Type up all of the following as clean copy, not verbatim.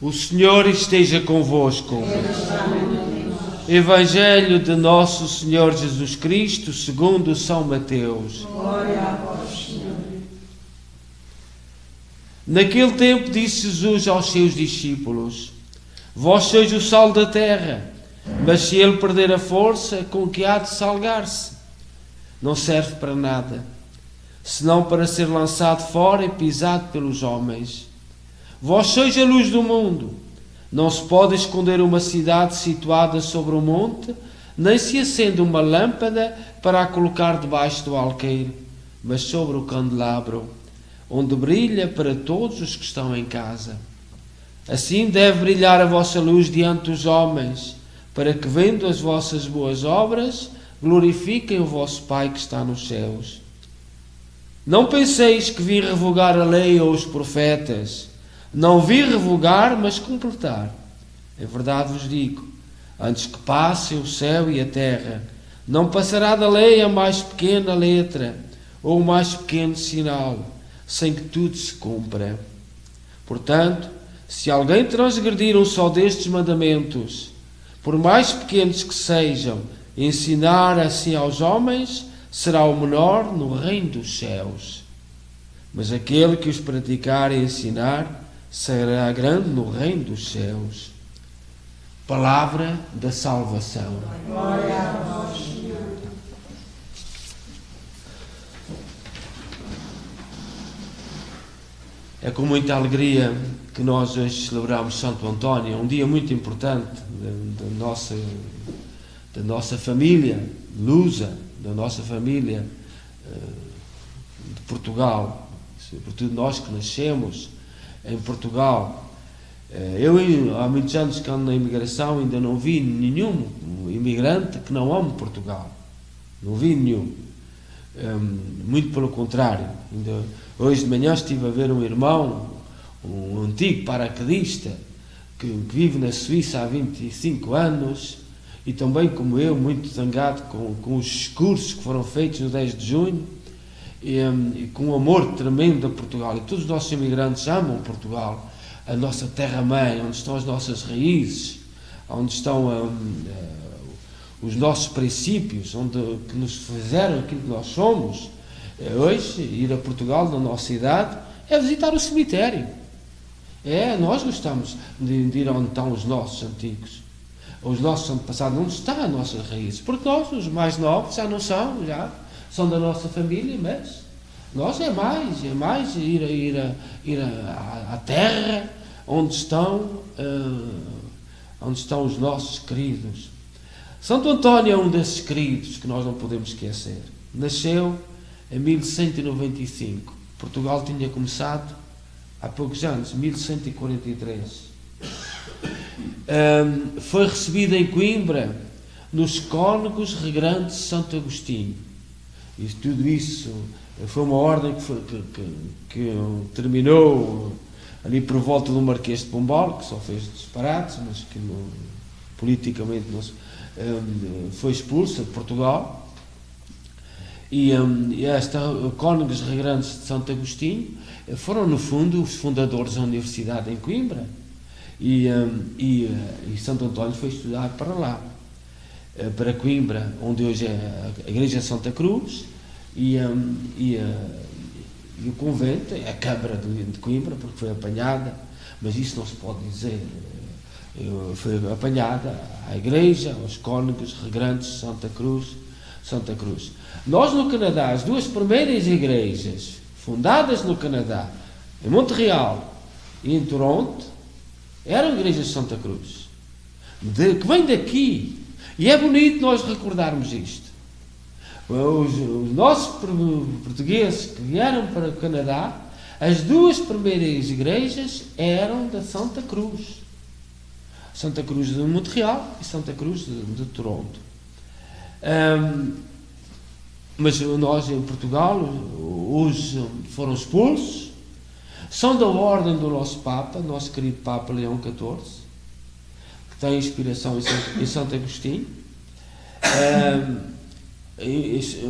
O Senhor esteja convosco. Evangelho de Nosso Senhor Jesus Cristo, segundo São Mateus. Glória a vós, Senhor. Naquele tempo disse Jesus aos seus discípulos: Vós sois o sal da terra, mas se ele perder a força, com que há de salgar-se? Não serve para nada, senão para ser lançado fora e pisado pelos homens. Vós sois a luz do mundo. Não se pode esconder uma cidade situada sobre um monte, nem se acende uma lâmpada para a colocar debaixo do alqueire, mas sobre o candelabro, onde brilha para todos os que estão em casa. Assim deve brilhar a vossa luz diante dos homens, para que, vendo as vossas boas obras, glorifiquem o vosso Pai que está nos céus. Não penseis que vim revogar a lei ou os profetas. Não vim revogar, mas completar. Em verdade vos digo, antes que passem o céu e a terra, não passará da lei a mais pequena letra, ou o mais pequeno sinal, sem que tudo se cumpra. Portanto, se alguém transgredir um só destes mandamentos, por mais pequenos que sejam, ensinar assim aos homens, será o menor no reino dos céus. Mas aquele que os praticar e ensinar, será grande no reino dos céus. Palavra da salvação. Glória a vós, Senhor. É com muita alegria que nós hoje celebramos Santo António, um dia muito importante da nossa família lusa, da nossa família de Portugal, sobretudo nós que nascemos em Portugal. Eu, há muitos anos que ando na imigração, ainda não vi nenhum imigrante que não ame Portugal. Não vi nenhum. Muito pelo contrário. Ainda hoje de manhã estive a ver um irmão, um antigo paraquedista, que vive na Suíça há 25 anos, e também, como eu, muito zangado com os discursos que foram feitos no 10 de junho, e com um amor tremendo a Portugal. E todos os nossos imigrantes amam Portugal, a nossa terra-mãe, onde estão as nossas raízes, onde estão os nossos princípios, que nos fizeram aquilo que nós somos. Hoje, ir a Portugal, na nossa idade, é visitar o cemitério. Nós gostamos de ir onde estão os nossos antigos, os nossos antepassados, onde estão as nossas raízes, porque nós, os mais novos, já não são, são da nossa família, mas nós é mais ir à terra onde estão os nossos queridos. Santo António é um desses queridos que nós não podemos esquecer. Nasceu em 1195. Portugal tinha começado há poucos anos, 1143. Foi recebido em Coimbra, nos Cónegos Regrantes de Santo Agostinho. E tudo isso foi uma ordem que terminou ali por volta do Marquês de Pombal, que só fez disparates, mas que politicamente foi expulso de Portugal. E esta Cónegos Regrantes de Santo Agostinho foram, no fundo, os fundadores da Universidade em Coimbra. E Santo António foi estudar para lá, para Coimbra, onde hoje é a Igreja Santa Cruz, e o convento, a Câmara de Coimbra, porque foi apanhada, mas isso não se pode dizer, foi apanhada a Igreja, aos Cónegos Regrantes de Santa Cruz. Nós no Canadá, as duas primeiras igrejas fundadas no Canadá, em Montreal e em Toronto, eram igrejas de Santa Cruz, que vem daqui. E é bonito nós recordarmos isto. Os nossos portugueses que vieram para o Canadá, as duas primeiras igrejas eram da Santa Cruz. Santa Cruz de Montreal e Santa Cruz de Toronto. Mas nós em Portugal, hoje foram expulsos, são da ordem do nosso Papa, nosso querido Papa Leão XIV, que tem inspiração em Santo Agostinho.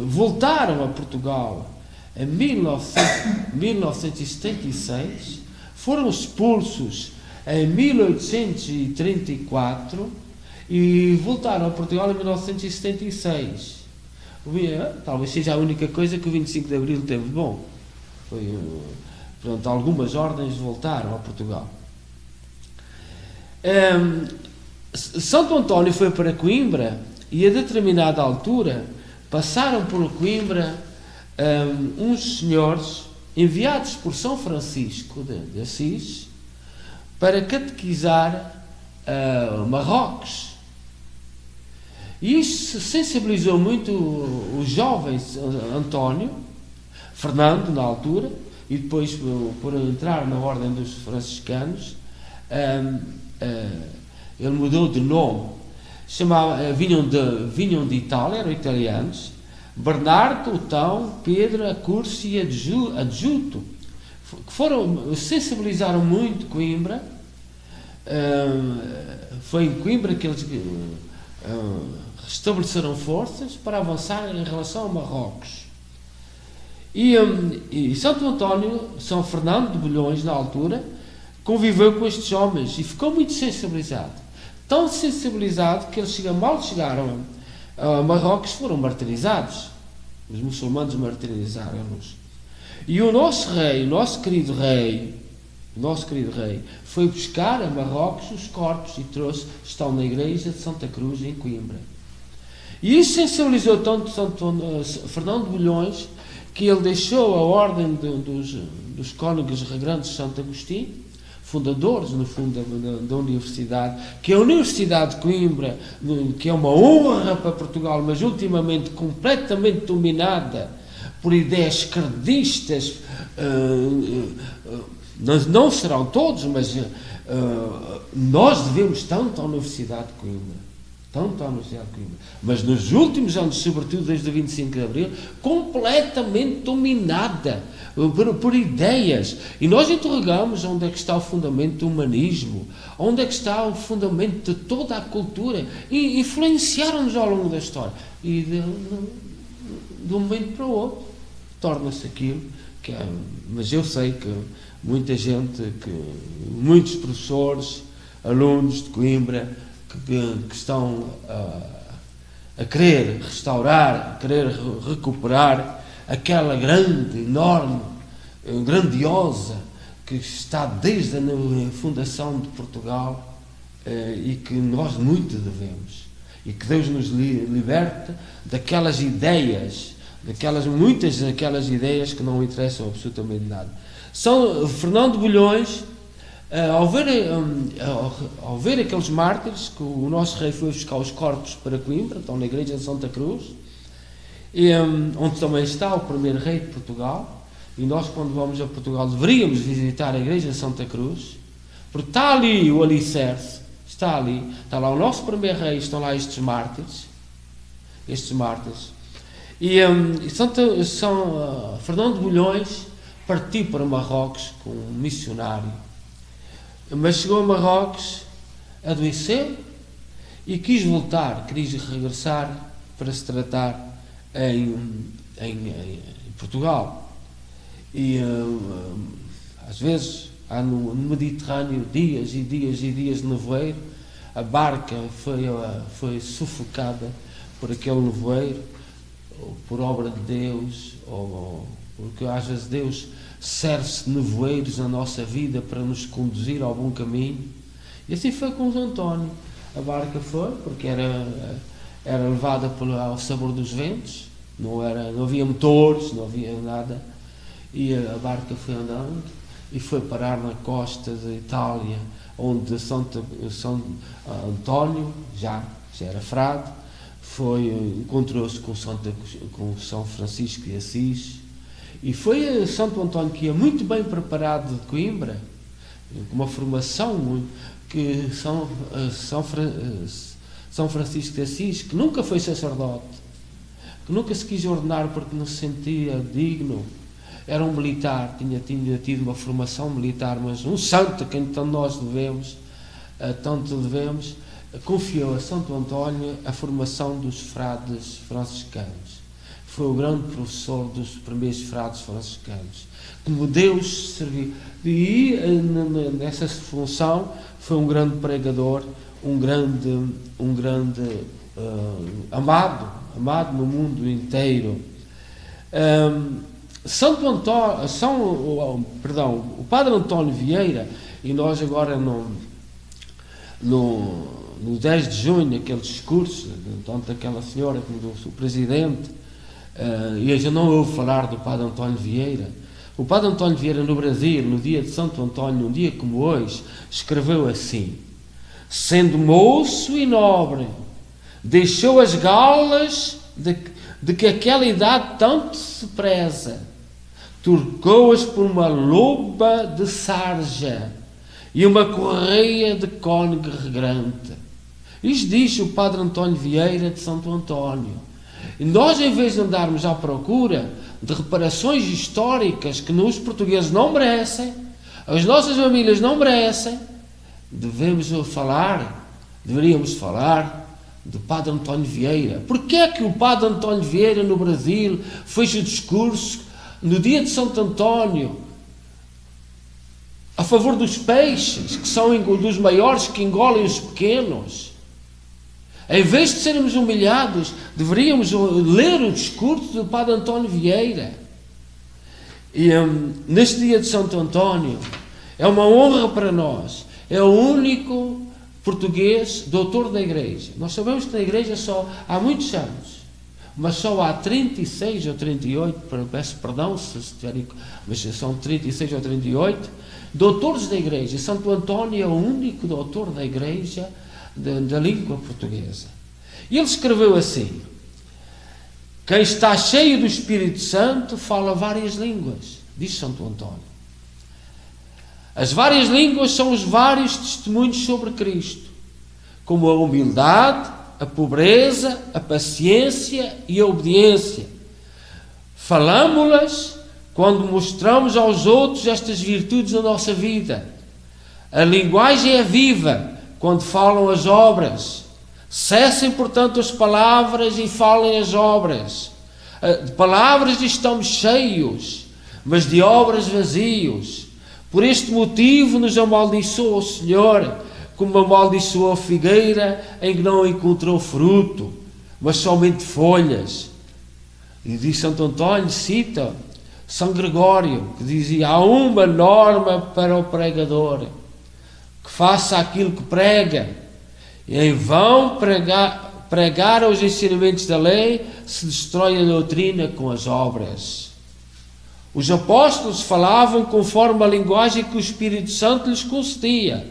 Voltaram a Portugal em 1976, foram expulsos em 1834 e voltaram a Portugal em 1976. Talvez seja a única coisa que o 25 de Abril teve de bom. Pronto, algumas ordens voltaram a Portugal. Santo António foi para Coimbra e a determinada altura passaram por Coimbra uns senhores enviados por São Francisco de Assis para catequizar Marrocos. E isso sensibilizou muito o jovem António, Fernando na altura, e depois por entrar na ordem dos franciscanos, ele mudou de nome, vinham de Itália, eram italianos, Bernardo, Otão, Pedro, Acurso e Adjuto, que sensibilizaram muito Coimbra. Foi em Coimbra que eles restabeleceram forças para avançar em relação a Marrocos. E Santo António, São Fernando de Bulhões, na altura, conviveu com estes homens e ficou muito sensibilizado. Tão sensibilizado que eles mal chegaram a Marrocos, foram martirizados. Os muçulmanos martirizaram-nos. E o nosso rei, o nosso querido rei, foi buscar a Marrocos os corpos e estão na igreja de Santa Cruz, em Coimbra. E isso sensibilizou tanto Fernando de Bulhões que ele deixou a ordem dos cônegos regrantes de Santo Agostinho, fundadores, no fundo, da universidade, que é a Universidade de Coimbra, que é uma honra para Portugal, mas ultimamente completamente dominada por ideias esquerdistas. Não serão todos, mas nós devemos tanto à Universidade de Coimbra. Mas nos últimos anos, sobretudo desde o 25 de Abril, completamente dominada por ideias. E nós interrogamos onde é que está o fundamento do humanismo, onde é que está o fundamento de toda a cultura, e influenciaram-nos ao longo da história. E de um momento para o outro, torna-se aquilo que é. Mas eu sei que muita gente, muitos professores, alunos de Coimbra, que estão a querer restaurar, a querer recuperar aquela grande, enorme, grandiosa, que está desde a fundação de Portugal, e que nós muito devemos, e que Deus nos liberte daquelas ideias, muitas daquelas ideias que não interessam absolutamente nada. São Fernando de Bulhões, ao ver aqueles mártires, que o nosso rei foi buscar os corpos para Coimbra, estão na igreja de Santa Cruz, onde também está o primeiro rei de Portugal, e nós, quando vamos a Portugal, deveríamos visitar a igreja de Santa Cruz, porque está ali o alicerce, está lá o nosso primeiro rei, estão lá estes mártires, e São Fernando de Bulhões partiu para Marrocos com um missionário, mas chegou a Marrocos, adoeceu e quis regressar para se tratar em Portugal. E às vezes há no Mediterrâneo dias e dias e dias de nevoeiro, a barca foi sufocada por aquele nevoeiro, por obra de Deus, porque às vezes Deus serve-se de nevoeiros na nossa vida para nos conduzir ao bom caminho. E assim foi com o António. A barca foi, porque era levada ao sabor dos ventos, não havia motores, não havia nada, e a barca foi andando e foi parar na costa da Itália, onde São António já era frade, encontrou-se com São Francisco de Assis. E foi Santo António, que ia muito bem preparado de Coimbra, com uma formação que São Francisco de Assis, que nunca foi sacerdote, que nunca se quis ordenar porque não se sentia digno, era um militar, tinha tido uma formação militar, mas um santo a quem tanto nós devemos, confiou a Santo António a formação dos frades franciscanos, foi o grande professor dos primeiros frades franciscanos. Como Deus serviu. E nessa função foi um grande pregador, um grande amado no mundo inteiro. O Padre António Vieira, e nós agora no 10 de junho, aquele discurso, tanto aquela senhora como do presidente, e a gente não ouve falar do Padre António Vieira. O Padre António Vieira, no Brasil, no dia de Santo Antônio, num dia como hoje, escreveu assim: sendo moço e nobre, deixou as galas de que aquela idade tanto se preza, trocou-as por uma loba de sarja e uma correia de cônego regrante. Isto diz o Padre António Vieira de Santo Antônio. E nós, em vez de andarmos à procura de reparações históricas que os portugueses não merecem, as nossas famílias não merecem, deveríamos falar do Padre António Vieira. Porquê é que o Padre António Vieira no Brasil fez o discurso no dia de Santo Antônio a favor dos peixes, que são dos maiores que engolem os pequenos? Em vez de sermos humilhados, deveríamos ler o discurso do Padre António Vieira. E neste dia de Santo Antônio, é uma honra para nós. É o único português doutor da Igreja. Nós sabemos que na Igreja só há muitos anos, mas só há 36 ou 38, peço perdão se estiverem, mas são 36 ou 38 doutores da Igreja. Santo Antônio é o único doutor da Igreja da língua portuguesa. E ele escreveu assim: quem está cheio do Espírito Santo fala várias línguas, diz Santo Antônio. As várias línguas são os vários testemunhos sobre Cristo, como a humildade, a pobreza, a paciência e a obediência. Falamo-las quando mostramos aos outros estas virtudes na nossa vida. A linguagem é viva quando falam as obras. Cessem, portanto, as palavras e falem as obras. De palavras estamos cheios, mas de obras vazios. Por este motivo nos amaldiçoa o Senhor, como amaldiçoou a figueira em que não encontrou fruto, mas somente folhas. E diz Santo Antônio, cita São Gregório, que dizia: há uma norma para o pregador, que faça aquilo que prega. E em vão pregar os ensinamentos da lei, se destrói a doutrina com as obras. Os apóstolos falavam conforme a linguagem que o Espírito Santo lhes concedia.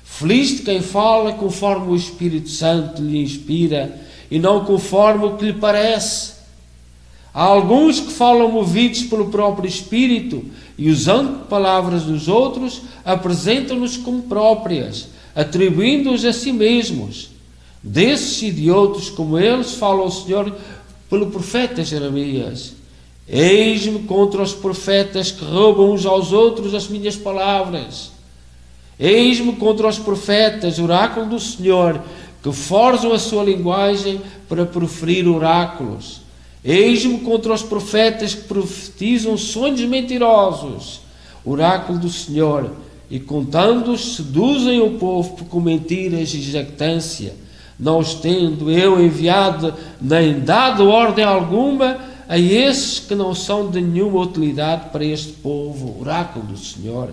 Feliz de quem fala conforme o Espírito Santo lhe inspira e não conforme o que lhe parece. Há alguns que falam movidos pelo próprio Espírito e, usando palavras dos outros, apresentam-nos como próprias, atribuindo-os a si mesmos. Desses e de outros como eles fala o Senhor pelo profeta Jeremias: eis-me contra os profetas que roubam uns aos outros as minhas palavras. Eis-me contra os profetas, oráculo do Senhor, que forjam a sua linguagem para proferir oráculos. Eis-me contra os profetas que profetizam sonhos mentirosos, oráculo do Senhor, e contando-os seduzem o povo com mentiras e jactância, não os tendo eu enviado nem dado ordem alguma a esses que não são de nenhuma utilidade para este povo, oráculo do Senhor.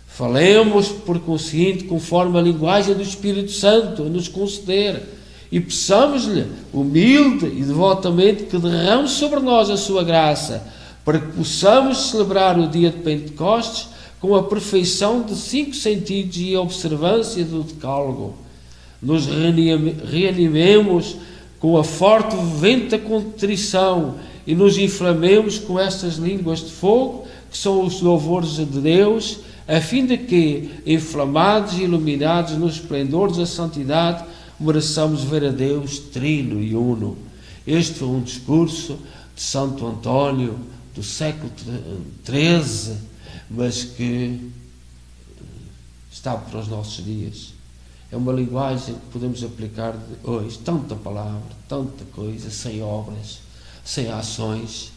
Falemos, por conseguinte, conforme a linguagem do Espírito Santo nos conceder, e peçamos-lhe, humilde e devotamente, que derrame sobre nós a sua graça, para que possamos celebrar o dia de Pentecostes com a perfeição de 5 sentidos e a observância do decálogo. Nos reanimemos com a forte venta contrição e nos inflamemos com estas línguas de fogo, que são os louvores de Deus, a fim de que, inflamados e iluminados nos esplendores da santidade, mereçamos ver a Deus trino e uno. Este foi um discurso de Santo Antônio do século XIII, mas que está para os nossos dias. É uma linguagem que podemos aplicar hoje, tanta palavra, tanta coisa, sem obras. sem ações